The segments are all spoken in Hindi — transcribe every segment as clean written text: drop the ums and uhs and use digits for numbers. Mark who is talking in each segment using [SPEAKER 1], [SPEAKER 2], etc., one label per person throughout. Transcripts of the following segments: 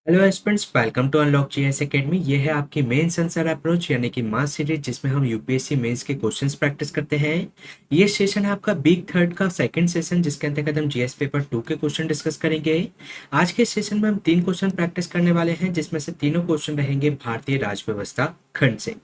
[SPEAKER 1] Hello students, welcome to unlock GS academy. ये है आपकी मेंस आंसर अप्रोच यानी कि मास सीरीज, जिसमें हम यूपीएससी मेंस के क्वेश्चंस प्रैक्टिस करते हैं। ये सेशन है आपका वीक थर्ड का सेकंड सेशन, जिसके अंतर्गत हम जीएस पेपर 2 के क्वेश्चन डिस्कस करेंगे। आज के सेशन में हम 3 क्वेश्चन प्रैक्टिस करने वाले हैं, जिसमें से तीनों क्वेश्चन रहेंगे भारतीय राजव्यवस्था खंड से।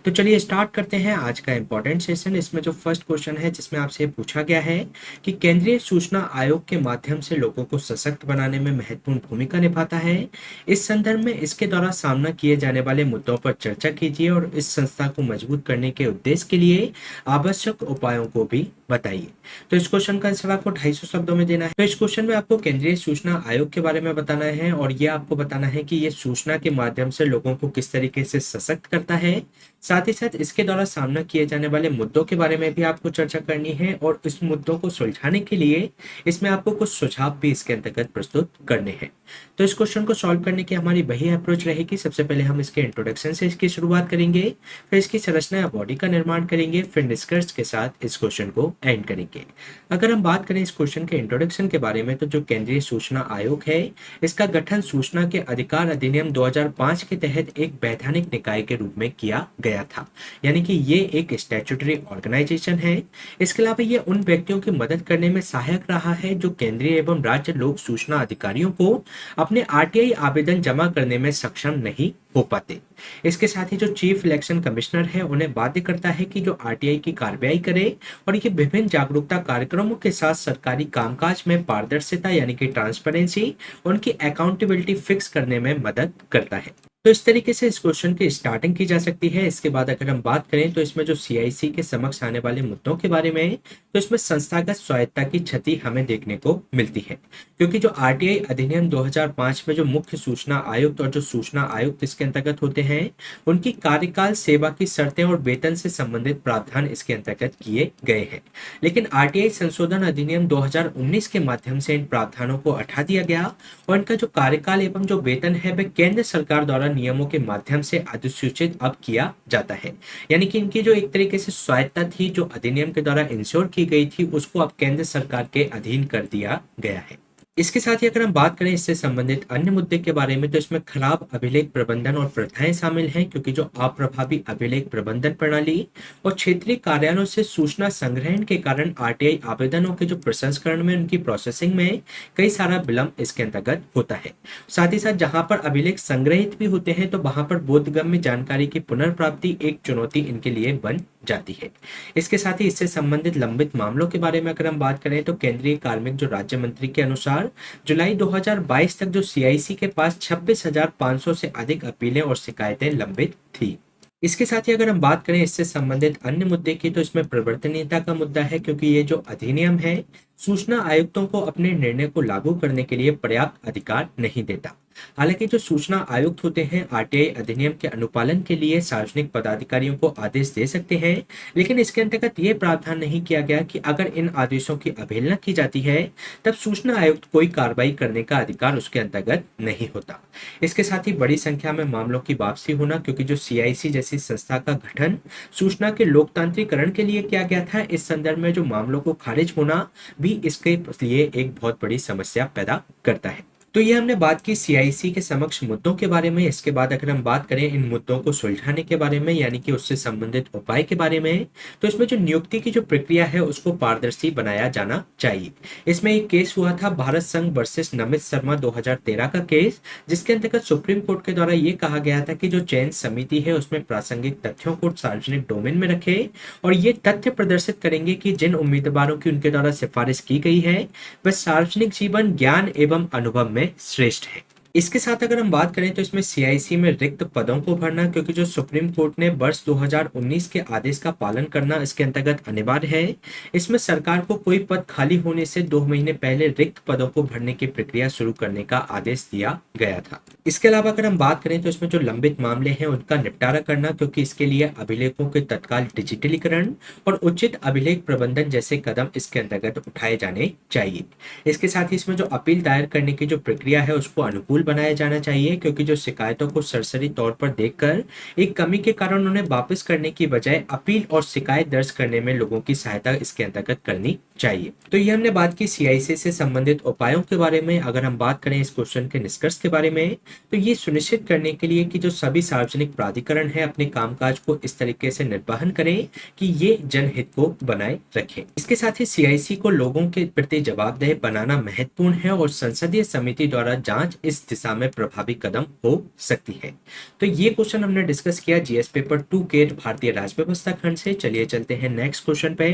[SPEAKER 1] तो चलिए स्टार्ट करते हैं आज का इंपॉर्टेंट सेशन। इसमें जो फर्स्ट क्वेश्चन है, जिसमें आपसे पूछा गया है कि केंद्रीय सूचना आयोग के माध्यम से लोगों को सशक्त बनाने में महत्वपूर्ण भूमिका निभाता है। इस संदर्भ में इसके द्वारा सामना किए जाने वाले मुद्दों पर चर्चा कीजिए और इस संस्था को मजबूत करने के उद्देश्य के लिए आवश्यक उपायों को भी बताइए। तो इस क्वेश्चन का आंसर आपको 250 शब्दों में देना है। तो इस क्वेश्चन में आपको केंद्रीय सूचना आयोग के बारे में बताना है और ये आपको बताना है कि ये सूचना के माध्यम से लोगों को किस तरीके से सशक्त करता है। साथ ही साथ इसके द्वारा सामना किए जाने वाले मुद्दों के बारे में भी आपको चर्चा करनी है और इस मुद्दों को सुलझाने के लिए इसमें आपको कुछ सुझाव भी इसके अंतर्गत प्रस्तुत करने हैं। तो इस क्वेश्चन को सॉल्व करने की हमारी वही अप्रोच रहेगी। सबसे पहले हम इसके इंट्रोडक्शन से इसकी शुरुआत करेंगे, फिर इसकी संरचना या बॉडी का निर्माण करेंगे, फिर निष्कर्ष के साथ इस क्वेश्चन को एंड करेंगे। अगर हम बात करें इस क्वेश्चन के इंट्रोडक्शन के बारे में, तो जो केंद्रीय सूचना आयोग है, इसका गठन सूचना के अधिकार अधिनियम 2005 के तहत एक वैधानिक निकाय के रूप में किया गया था, यानी कि ये एक स्टैट्यूटरी ऑर्गेनाइजेशन है। इसके अलावा ये उन व्यक्तियों की मदद करने में सहायक रहा है जो केंद्रीय एवं राज्य लोक सूचना अधिकारियों को अपने आरटीआई आवेदन जमा करने में सक्षम नहीं हो पाते। इसके साथ ही जो चीफ इलेक्शन कमिश्नर है, उन्हें बाध्य करता है कि जो आरटीआई की कार्रवाई करे और ये विभिन्न जागरूकता कार्यक्रमों के साथ सरकारी कामकाज में पारदर्शिता यानी कि ट्रांसपेरेंसी, उनकी अकाउंटेबिलिटी फिक्स करने में मदद करता है। तो इस तरीके से इस क्वेश्चन की स्टार्टिंग की जा सकती है। इसके बाद अगर हम बात करें तो इसमें जो सीआईसी के समक्ष आने वाले मुद्दों के बारे में, तो इसमें संस्थागत स्वायत्तता की क्षति हमें देखने को मिलती है, क्योंकि जो आरटीआई अधिनियम 2005 में जो मुख्य सूचना आयुक्त और जो सूचना आयुक्त इसके अंतर्गत होते हैं, उनकी कार्यकाल, सेवा की शर्तें और वेतन से संबंधित प्रावधान इसके अंतर्गत किए गए हैं। लेकिन आरटीआई संशोधन अधिनियम 2019 के माध्यम से इन प्रावधानों को हटा दिया गया और इनका जो कार्यकाल एवं जो वेतन है, वह केंद्र सरकार द्वारा नियमों के माध्यम से अधिसूचित अब किया जाता है। यानी कि इनकी जो एक तरीके से स्वायत्तता थी, जो अधिनियम के द्वारा इंश्योर की गई थी, उसको अब केंद्र सरकार के अधीन कर दिया गया है। इसके साथ ही अगर हम बात करें इससे संबंधित अन्य मुद्दे के बारे में, तो इसमें खराब अभिलेख प्रबंधन और प्रथाएं शामिल हैं, क्योंकि जो अप्रभावी अभिलेख प्रबंधन प्रणाली और क्षेत्रीय कार्यालयों से सूचना संग्रहण के कारण आरटीआई आवेदनों के जो प्रसंस्करण में, उनकी प्रोसेसिंग में कई सारा विलंब इसके अंतर्गत होता है। साथ ही साथ जहां पर अभिलेख संग्रहित भी होते हैं, तो वहां पर बोधगम्य जानकारी की पुनर्प्राप्ति एक चुनौती इनके लिए बन जाती है। इसके साथ ही इससे संबंधित लंबित मामलों के बारे में अगर हम बात करें, तो केंद्रीय कार्मिक जो राज्य मंत्री के अनुसार जुलाई 2022 तक जो सीआईसी के पास 26,500 से अधिक अपीलें और शिकायतें लंबित थी। इसके साथ ही अगर हम बात करें इससे संबंधित अन्य मुद्दे की, तो इसमें परिवर्तनीयता का मुद्दा है, क्योंकि ये जो अधिनियम है, सूचना आयुक्तों को अपने निर्णय को लागू करने के लिए पर्याप्त अधिकार नहीं देता। हालांकि जो सूचना आयुक्त होते हैं, आरटीआई अधिनियम के अनुपालन के लिए सार्वजनिक पदाधिकारियों को आदेश दे सकते हैं, लेकिन इसके अंतर्गत ये प्रावधान नहीं किया गया कि अगर इन आदेशों की अवहेलना की जाती है, तब सूचना आयुक्त कोई कार्रवाई करने का अधिकार उसके अंतर्गत नहीं होता। इसके साथ ही बड़ी संख्या में मामलों की वापसी होना, क्योंकि जो सीआईसी जैसी संस्था का गठन सूचना के लोकतांत्रिकरण के लिए किया गया था, इस संदर्भ में जो मामलों को खारिज होना भी इसके लिए एक बहुत बड़ी समस्या पैदा करता है। तो ये हमने बात की सीआईसी के समक्ष मुद्दों के बारे में। इसके बाद अगर हम बात करें इन मुद्दों को सुलझाने के बारे में, यानी कि उससे संबंधित उपाय के बारे में, तो इसमें जो नियुक्ति की जो प्रक्रिया है, उसको पारदर्शी बनाया जाना चाहिए। इसमें एक केस हुआ था भारत संघ वर्सेस नमित शर्मा 2013 का केस, जिसके अंतर्गत सुप्रीम कोर्ट के द्वारा ये कहा गया था कि जो चयन समिति है, उसमें प्रासंगिक तथ्यों को सार्वजनिक डोमेन में रखे और ये तथ्य प्रदर्शित करेंगे कि जिन उम्मीदवारों की उनके द्वारा सिफारिश की गई है, वह सार्वजनिक जीवन, ज्ञान एवं अनुभव में श्रेष्ठ है। इसके साथ अगर हम बात करें, तो इसमें सीआईसी में रिक्त पदों को भरना, क्योंकि जो सुप्रीम कोर्ट ने वर्ष 2019 के आदेश का पालन करना इसके अंतर्गत अनिवार्य है। इसमें सरकार को कोई पद खाली होने से 2 महीने पहले रिक्त पदों को भरने की प्रक्रिया शुरू करने का आदेश दिया गया था। इसके अलावा अगर हम बात करें, तो इसमें जो लंबित मामले हैं, उनका निपटारा करना, क्योंकि इसके लिए अभिलेखों के तत्काल डिजिटलीकरण और उचित अभिलेख प्रबंधन जैसे कदम इसके अंतर्गत उठाए जाने चाहिए। इसके साथ ही इसमें जो अपील दायर करने की जो प्रक्रिया है, उसको अनुकूल बनाया जाना चाहिए, क्योंकि जो शिकायतों को सरसरी तौर पर देखकर एक कमी के कारण उन्हें वापस करने की बजाय अपील और शिकायत दर्ज करने में लोगों की सहायता इसके अंतर्गत करनी चाहिए। तो ये हमने बात की सीआईसी से संबंधित उपायों के बारे में। अगर हम बात करें इस क्वेश्चन के निष्कर्ष के बारे में, तो ये सुनिश्चित करने के लिए कि जो सभी सार्वजनिक प्राधिकरण है अपने कामकाज को इस तरीके से निर्वहन करें कि ये जनहित को बनाए रखें। इसके साथ ही सीआईसी को लोगों के प्रति जवाबदेह बनाना महत्वपूर्ण है और संसदीय समिति द्वारा जांच इस दिशा में प्रभावी कदम हो सकती है। तो ये क्वेश्चन हमने डिस्कस किया जीएस पेपर 2 के भारतीय राज्य व्यवस्था खंड से। चलिए चलते हैं नेक्स्ट क्वेश्चन पे।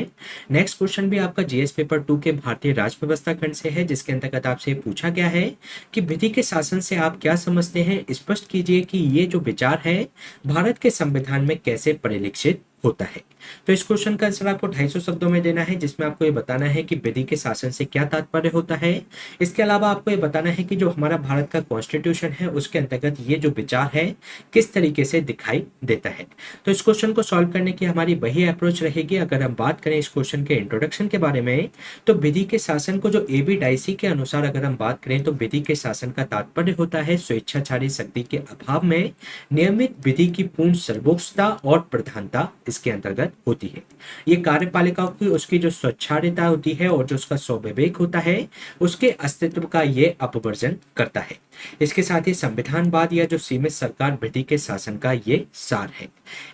[SPEAKER 1] नेक्स्ट क्वेश्चन भी आपका जीएस पेपर 2 के भारतीय राज्य व्यवस्था खंड से है, जिसके अंतर्गत आपसे पूछा गया है कि विधि के शासन से आप क्या समझते हैं। स्पष्ट कीजिए कि ये जो विचार है भारत के संविधान में कैसे परिलक्षित होता है। तो इस क्वेश्चन का आंसर आपको 250 शब्दों में देना है, जिसमें आपको ये बताना है कि विधि के शासन से क्या तात्पर्य होता है। इसके अलावा आपको ये बताना है कि जो हमारा भारत का कॉन्स्टिट्यूशन है उसके अंतर्गत ये जो विचार है किस तरीके से दिखाई देता है। तो इस क्वेश्चन को सॉल्व करने की हमारी वही अप्रोच रहेगी। अगर हम बात करें इस क्वेश्चन के इंट्रोडक्शन के बारे में, तो विधि के शासन को जो एबी डाइसी के अनुसार अगर हम बात करें तो विधि के शासन का तात्पर्य होता है स्वेच्छाचारी शक्ति के अभाव में नियमित विधि की पूर्ण सर्वोच्चता और प्रधानता इसके अंतर्गत होती है। ये कार्यपालिका की उसकी जो स्वच्छारिता होती है और जो उसका स्वविवेक होता है उसके अस्तित्व का ये अपवर्जन करता है। इसके साथ ही संविधानवाद या जो सीमित सरकार विधि के शासन का ये सार है।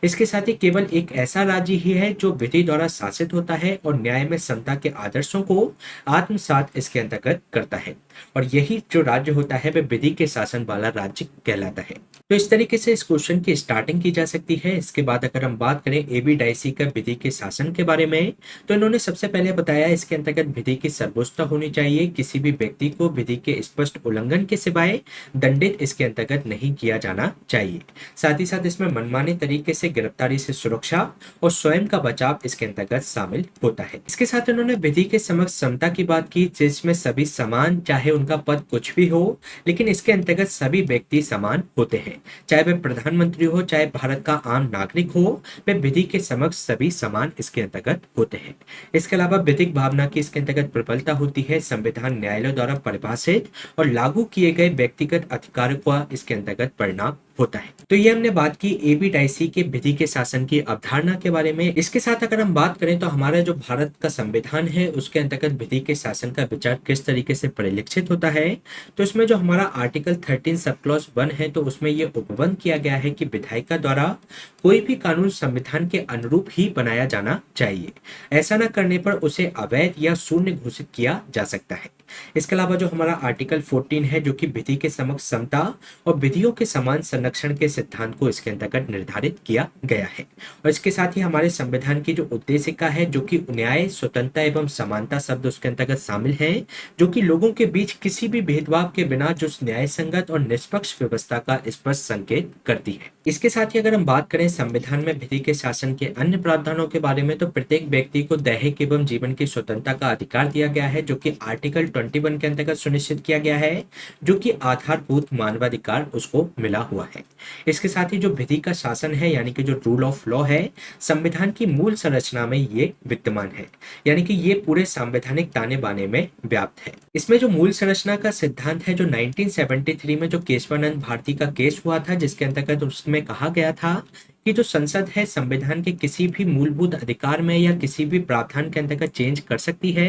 [SPEAKER 1] इसके साथ ही केवल एक ऐसा राज्य ही है जो विधि द्वारा शासित होता है और न्याय में समता के आदर्शों को आत्मसात इसके अंतर्गत करता है, और यही जो राज्य होता है वह विधि के शासन वाला राज्य कहलाता है। तो इस तरीके से इस क्वेश्चन की स्टार्टिंग की जा सकती है। इसके बाद अगर हम बात करें एबी डाइसी का विधि के शासन के बारे में, तो इन्होंने सबसे पहले बताया इसके अंतर्गत विधि की सर्वोच्चता होनी चाहिए। किसी भी व्यक्ति को विधि के स्पष्ट उल्लंघन के सिवाय दंडित इसके अंतर्गत नहीं किया जाना चाहिए। साथ ही साथ इसमें मनमाने तरीके से गिरफ्तारी से सुरक्षा और स्वयं का बचाव इसके अंतर्गत शामिल होता है। इसके साथ इन्होंने विधि के समक्ष समता की बात की, जिसमें सभी समान, चाहे उनका पद कुछ भी हो, लेकिन इसके अंतर्गत सभी व्यक्ति समान होते हैं। चाहे वह प्रधानमंत्री हो, चाहे भारत का आम नागरिक हो, वे विधि के समक्ष सभी समान इसके अंतर्गत होते हैं। इसके अलावा विधिक भावना की इसके अंतर्गत प्रबलता होती है। संविधान न्यायालय द्वारा परिभाषित और लागू किए गए व्यक्तिगत अधिकारों का इसके अंतर्गत परिणाम होता है। तो ये हमने बात की एबी डाइसी के विधि के शासन की अवधारणा के बारे में। इसके साथ अगर हम बात करें तो हमारा जो भारत का संविधान है उसके अंतर्गत विधि के शासन का विचार किस तरीके से परिलक्षित होता है। तो इसमें जो हमारा आर्टिकल 13 सब क्लॉज 1 है, तो उसमें यह उपबंध किया गया है कि विधायिका द्वारा कोई भी कानून संविधान के अनुरूप ही बनाया जाना चाहिए। ऐसा न करने पर उसे अवैध या शून्य घोषित किया जा सकता है। इसके अलावा जो हमारा आर्टिकल 14 है, जो कि विधि के समक्ष समता और विधियों के समान संरक्षण के सिद्धांत को इसके अंतर्गत निर्धारित किया गया है। और इसके साथ ही हमारे संविधान की जो उद्देशिका है, जो कि न्याय, स्वतंत्रता एवं समानता शब्द उसके अंतर्गत शामिल है, जो कि लोगों के बीच किसी भी भेदभाव के बिना जो न्याय संगत और निष्पक्ष व्यवस्था का स्पष्ट संकेत करती है। इसके साथ ही अगर हम बात करें संविधान में विधि के शासन के अन्य प्रावधानों के बारे में, तो प्रत्येक व्यक्ति को दैहिक एवं जीवन की स्वतंत्रता का अधिकार दिया गया है, जो कि आर्टिकल 21 के अंतर्गत सुनिश्चित किया गया है, जो कि आधारभूत मानवाधिकार उसको मिला हुआ है। इसके साथ ही जो विधि का शासन है, यानी कि जो रूल ऑफ लॉ है, संविधान की मूल संरचना में ये विद्यमान है, यानी कि ये पूरे संवैधानिक ताने बाने में व्याप्त है। इसमें जो मूल संरचना का सिद्धांत है, जो 1973 में जो केशवानंद भारती का केस हुआ था, जिसके अंतर्गत उसमें कहा गया था कि जो संसद है संविधान के किसी भी मूलभूत अधिकार में या किसी भी प्रावधान के अंतर्गत चेंज कर सकती है,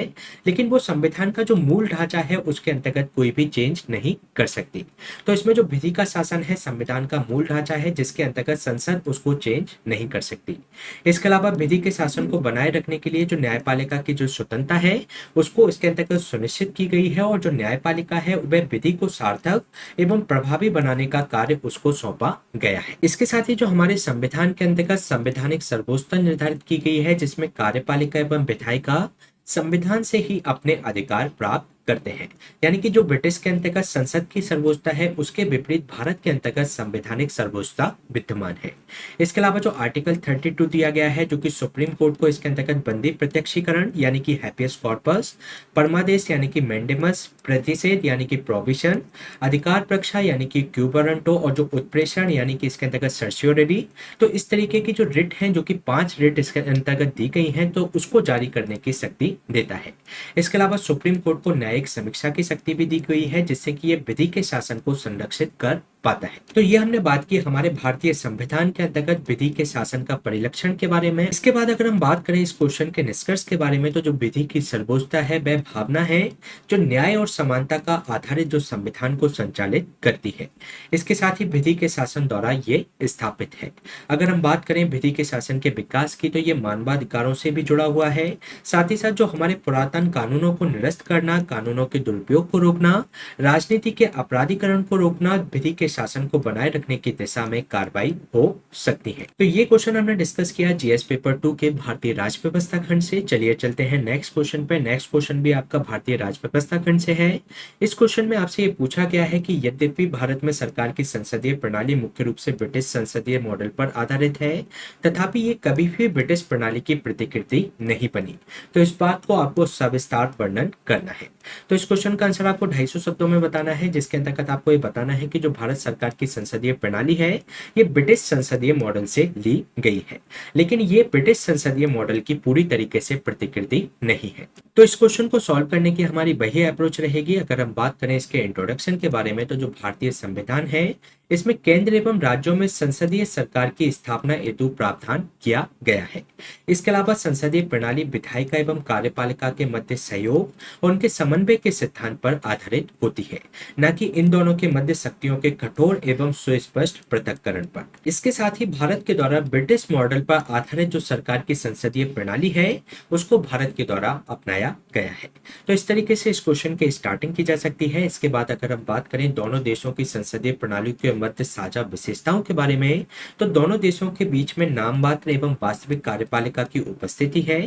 [SPEAKER 1] लेकिन वो संविधान का जो मूल ढांचा है उसके अंतर्गत कोई भी चेंज नहीं कर सकती। तो इसमें जो विधि का शासन है संविधान का मूल ढांचा है, जिसके अंतर्गत संसद उसको चेंज नहीं कर सकती। इसके अलावा विधि के शासन को बनाए रखने के लिए जो न्यायपालिका की जो स्वतंत्रता है उसको इसके अंतर्गत सुनिश्चित की गई है, और जो न्यायपालिका है वह विधि को सार्थक एवं प्रभावी बनाने का कार्य उसको सौंपा गया है। इसके साथ ही जो हमारे संविधान के अंतर्गत संवैधानिक सर्वोच्चता निर्धारित की गई है, जिसमें कार्यपालिका एवं विधायिका संविधान से ही अपने अधिकार प्राप्त करते हैं, यानी कि जो ब्रिटिश के अंतर्गत संसद की सर्वोच्चता है उसके विपरीत भारत के अंतर्गत संवैधानिक सर्वोच्चता विद्यमान है। इसके अलावा जो आर्टिकल 32 दिया गया है, जो कि सुप्रीम कोर्ट को इसके अंतर्गत बंदी प्रत्यक्षीकरण यानी कि हैपियस कॉर्पस, परमादेश यानी कि मैंडेमस, प्रतिषेध यानी कि प्रोविशन, अधिकार प्रक्षा यानी कि क्यूबरंटो, और जो उत्प्रेषण यानी कि इसके अंतर्गत सर्सियोररी, तो इस तरीके की जो रिट हैं, जो कि 5 रिट इसके अंतर्गत दी गई हैं, तो उसको जारी करने की शक्ति देता है। इसके अलावा सुप्रीम कोर्ट को न्यायिक समीक्षा की शक्ति भी दी गई है, जिससे कि ये विधि के शासन को संरक्षित कर पाता है। तो ये हमने बात की हमारे भारतीय संविधान के अंतर्गत विधि के शासन का परिलक्षण के बारे में। इसके बाद अगर हम बात करें इस क्वेश्चन के निष्कर्ष के बारे में, तो जो विधि की सर्वोच्चता है वह भावना है जो न्याय और समानता का आधारित जो संविधान को संचालित करती है। इसके साथ ही विधि के शासन द्वारा ये स्थापित है। अगर हम बात करें विधि के शासन के विकास की, तो ये मानवाधिकारों से भी जुड़ा हुआ है। साथ ही साथ जो हमारे पुरातन कानूनों को निरस्त करना, कानूनों के दुरुपयोग को रोकना, राजनीति के अपराधीकरण को रोकना, विधि के शासन को बनाए रखने की दिशा में कार्रवाई हो सकती है। तो ये क्वेश्चन हमने डिस्कस किया जीएस पेपर 2 के भारतीय राज व्यवस्था खंड से। चलिए चलते हैं नेक्स्ट क्वेश्चन पे। नेक्स्ट क्वेश्चन भी आपका भारतीय राज व्यवस्था खंड से है। इस क्वेश्चन में आपसे ये पूछा गया है कि यद्यपि भारत में सरकार की संसदीय प्रणाली मुख्य रूप से ब्रिटिश संसदीय मॉडल पर आधारित है, तथापि ये कभी भी ब्रिटिश प्रणाली की प्रतिकृति नहीं बनी। तो इस बात को आपको सविस्तार वर्णन करना है। तो इस क्वेश्चन का आंसर आपको 250 शब्दों में बताना है, जिसके अंतर्गत आपको ये बताना है कि जो भारत सरकार की संसदीय प्रणाली है ये ब्रिटिश संसदीय मॉडल से ली गई है, लेकिन ये ब्रिटिश संसदीय मॉडल की पूरी तरीके से प्रतिकृति नहीं है। तो इस क्वेश्चन को सॉल्व करने की हमारी वही अप्रोच रहेगी। अगर हम बात करें इसके इंट्रोडक्शन के बारे में, तो जो भारतीय संविधान है इसमें केंद्र एवं राज्यों में संसदीय सरकार की स्थापना हेतु प्रावधान किया गया है। इसके अलावा संसदीय प्रणाली विधायिका एवं कार्यपालिका के मध्य सहयोग और उनके समन्वय के सिद्धांत पर आधारित होती है, न कि इन दोनों के मध्य शक्तियों के कठोर एवं सुस्पष्ट पृथक्करण पर। इसके साथ ही भारत के द्वारा ब्रिटिश मॉडल पर आधारित जो सरकार की संसदीय प्रणाली है उसको भारत के द्वारा अपनाया गया है। तो इस तरीके से इस क्वेश्चन की स्टार्टिंग की जा सकती है। इसके बाद अगर हम बात करें दोनों देशों की संसदीय प्रणाली के मध्य साझा विशेषताओं के बारे में, तो दोनों देशों के बीच में नाम मात्र एवं वास्तविक कार्यपालिका की उपस्थिति है।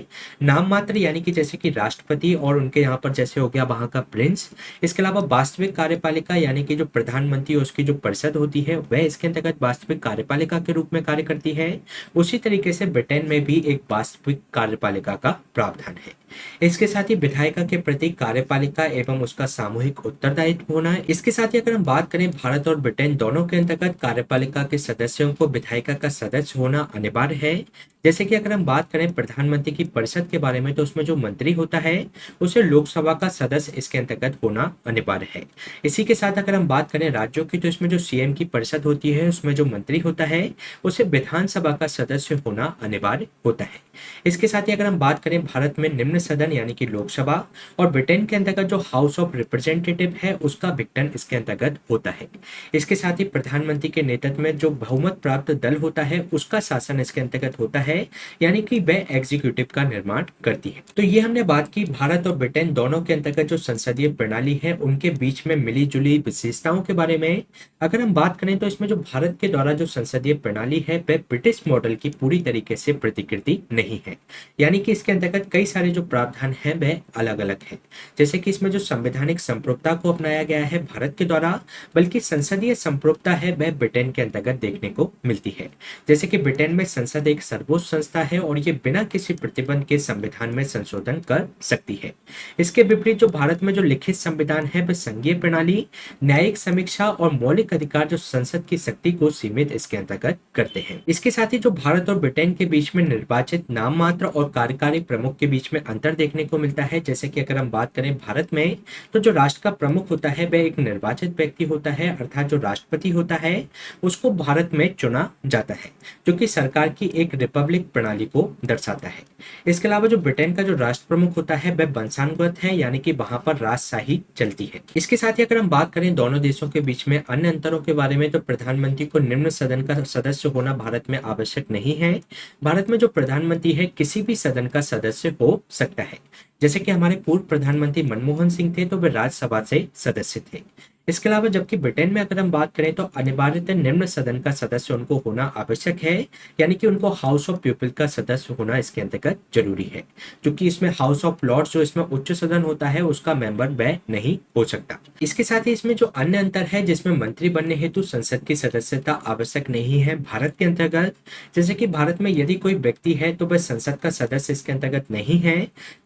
[SPEAKER 1] नाम मात्र यानी कि जैसे कि राष्ट्रपति और उनके यहाँ पर जैसे हो गया वहां का प्रिंस। इसके अलावा वास्तविक कार्यपालिका यानी कि जो प्रधानमंत्री और उसकी जो परिषद होती है वह इसके अंतर्गत वास्तविक कार्यपालिका के रूप में कार्य करती है। उसी तरीके से ब्रिटेन में भी एक वास्तविक कार्यपालिका का प्रावधान है। इसके साथ ही विधायिका के प्रति कार्यपालिका एवं उसका सामूहिक उत्तरदायित्व होना है। इसके साथ ही अगर हम बात करें भारत और ब्रिटेन दोनों के अंतर्गत कार्यपालिका के सदस्यों को विधायिका का सदस्य होना अनिवार्य है। जैसे कि अगर हम बात करें प्रधानमंत्री की परिषद के बारे में, तो उसमें जो मंत्री होता है उसे लोकसभा का सदस्य इसके अंतर्गत होना अनिवार्य है। इसी के साथ अगर हम बात करें राज्यों की, तो इसमें जो सीएम की परिषद होती है उसमें जो मंत्री होता है उसे विधानसभा का सदस्य होना अनिवार्य होता है। इसके साथ ही अगर हम बात करें भारत में निम्न सदन यानी कि लोकसभा और ब्रिटेन के अंतर्गत जो हाउस ऑफ रिप्रेजेंटेटिव है उसका विघटन इसके अंतर्गत होता है। इसके साथ ही प्रधानमंत्री के नेतृत्व में जो बहुमत प्राप्त दल होता है उसका शासन इसके अंतर्गत होता है, यानी कि वह एग्जीक्यूटिव का निर्माण करती है। तो ये हमने बात की भारत और ब्रिटेन दोनों के अंतर्गत जो संसदीय प्रणाली है उनके बीच में मिली जुली विशेषताओं के बारे में। अगर हम बात करें तो इसमें जो भारत के द्वारा जो संसदीय प्रणाली है वह ब्रिटिश मॉडल की पूरी तरीके से प्रतिकृति नहीं है, यानी कि इसके अंतर्गत कई सारे जो प्रावधान है वह अलग अलग है। जैसे कि इसमें जो संवैधानिक संप्रभुता को अपनाया गया है भारत के द्वारा, बल्कि संसदीय संप्रभुता है वह ब्रिटेन के अंतर्गत देखने को मिलती है। जैसे कि ब्रिटेन में संसद एक सर्वोच्च संस्था है और ये बिना किसी प्रतिबंध के संविधान में संशोधन कर सकती है। इसके विपरीत जो भारत में जो लिखित संविधान है वह संघीय प्रणाली, न्यायिक समीक्षा और मौलिक अधिकार जो संसद की शक्ति को सीमित इसके अंतर्गत करते हैं। इसके साथ ही जो भारत और ब्रिटेन के बीच में निर्वाचित नाम मात्र और कार्यकारी प्रमुख के बीच में अंतर देखने को मिलता है। जैसे कि अगर हम बात करें भारत में, तो जो राष्ट्र का प्रमुख होता है वह एक निर्वाचित व्यक्ति होता है, अर्थात जो राष्ट्रपति होता है उसको भारत में चुना जाता है, जो कि सरकार की एक रिपब्लिक प्रणाली को दर्शाता है। इसके अलावा जो ब्रिटेन का जो राष्ट्र प्रमुख होता है वह वंशानुगत है, यानी कि वहां पर राजशाही चलती है। इसके साथ ही अगर हम बात करें दोनों देशों के बीच में अन्य अंतरों के बारे में, तो प्रधानमंत्री को निम्न सदन का सदस्य होना भारत में आवश्यक नहीं है। भारत में जो प्रधानमंत्री है किसी भी सदन का सदस्य हो सकता है। जैसे कि हमारे पूर्व प्रधानमंत्री मनमोहन सिंह थे तो वे राज्यसभा से सदस्य थे। इसके अलावा जबकि ब्रिटेन में अगर हम बात करें तो अनिवार्यतः निम्न सदन का सदस्य उनको होना आवश्यक है, यानी कि उनको हाउस ऑफ पीपल का सदस्य होना इसके अंतर्गत जरूरी है, क्योंकि इसमें हाउस ऑफ लॉर्ड्स जो इसमें उच्च सदन होता है उसका मेंबर वह नहीं हो सकता। इसके साथ ही इसमें जो अन्य अंतर है जिसमें मंत्री बनने हेतु संसद की सदस्यता आवश्यक नहीं है भारत के अंतर्गत। जैसे कि भारत में यदि कोई व्यक्ति है तो वह संसद का सदस्य इसके अंतर्गत नहीं है,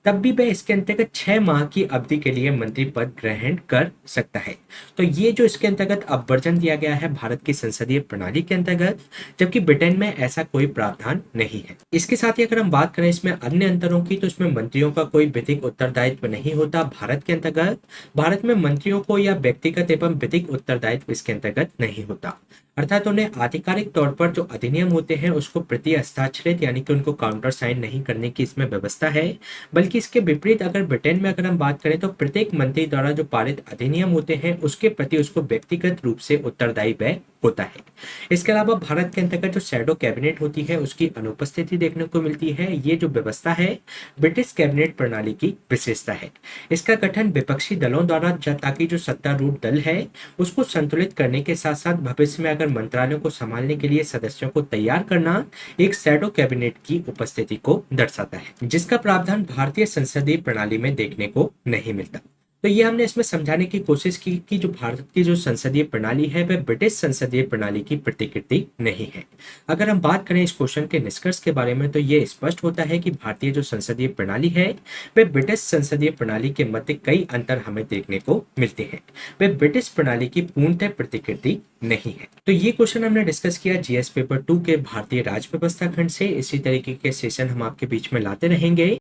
[SPEAKER 1] तब भी वह इसके अंतर्गत 6 माह की अवधि के लिए मंत्री पद ग्रहण कर सकता है। तो ये जो इसके अंतर्गत अपवर्जन दिया गया है भारत की संसदीय प्रणाली के अंतर्गत, जबकि ब्रिटेन में ऐसा कोई प्रावधान नहीं है। इसके साथ ही अगर हम बात करें इसमें अन्य अंतरों की, तो इसमें मंत्रियों का कोई विधिक उत्तरदायित्व नहीं होता भारत के अंतर्गत। भारत में मंत्रियों को या व्यक्तिगत एवं विधिक उत्तरदायित्व इसके अंतर्गत नहीं होता, अर्थात उन्हें आधिकारिक तौर पर जो अधिनियम होते हैं उसको प्रति हस्ताक्षरित यानी कि उनको काउंटर साइन नहीं करने की इसमें व्यवस्था है। बल्कि इसके विपरीत अगर ब्रिटेन में अगर हम बात करें तो प्रत्येक मंत्री द्वारा जो पारित अधिनियम होते हैं उसके प्रति उसको व्यक्तिगत रूप से उत्तरदायी व्यय होता है। इसके अलावा भारत के अंतर्गत जो शैडो कैबिनेट होती है उसकी अनुपस्थिति देखने को मिलती है। ये जो व्यवस्था है ब्रिटिश कैबिनेट प्रणाली की विशेषता है। इसका गठन विपक्षी दलों द्वारा ताकि जो सत्तारूढ़ दल है उसको संतुलित करने के साथ साथ भविष्य में अगर मंत्रालयों को संभालने के लिए सदस्यों को तैयार करना एक शैडो कैबिनेट की उपस्थिति को दर्शाता है, जिसका प्रावधान भारतीय संसदीय प्रणाली में देखने को नहीं मिलता। तो ये हमने इसमें समझाने की कोशिश की कि जो भारत की जो संसदीय प्रणाली है वह ब्रिटिश संसदीय प्रणाली की प्रतिकृति नहीं है। अगर हम बात करें इस क्वेश्चन के निष्कर्ष के बारे में तो ये स्पष्ट होता है कि भारतीय जो संसदीय प्रणाली है वह ब्रिटिश संसदीय प्रणाली के मध्य कई अंतर हमें देखने को मिलते हैं। वह ब्रिटिश प्रणाली की पूर्णतः प्रतिकृति नहीं है। तो ये क्वेश्चन हमने डिस्कस किया जीएस पेपर 2 के भारतीय राज्य व्यवस्था खंड से। इसी तरीके के सेशन हम आपके बीच में लाते रहेंगे।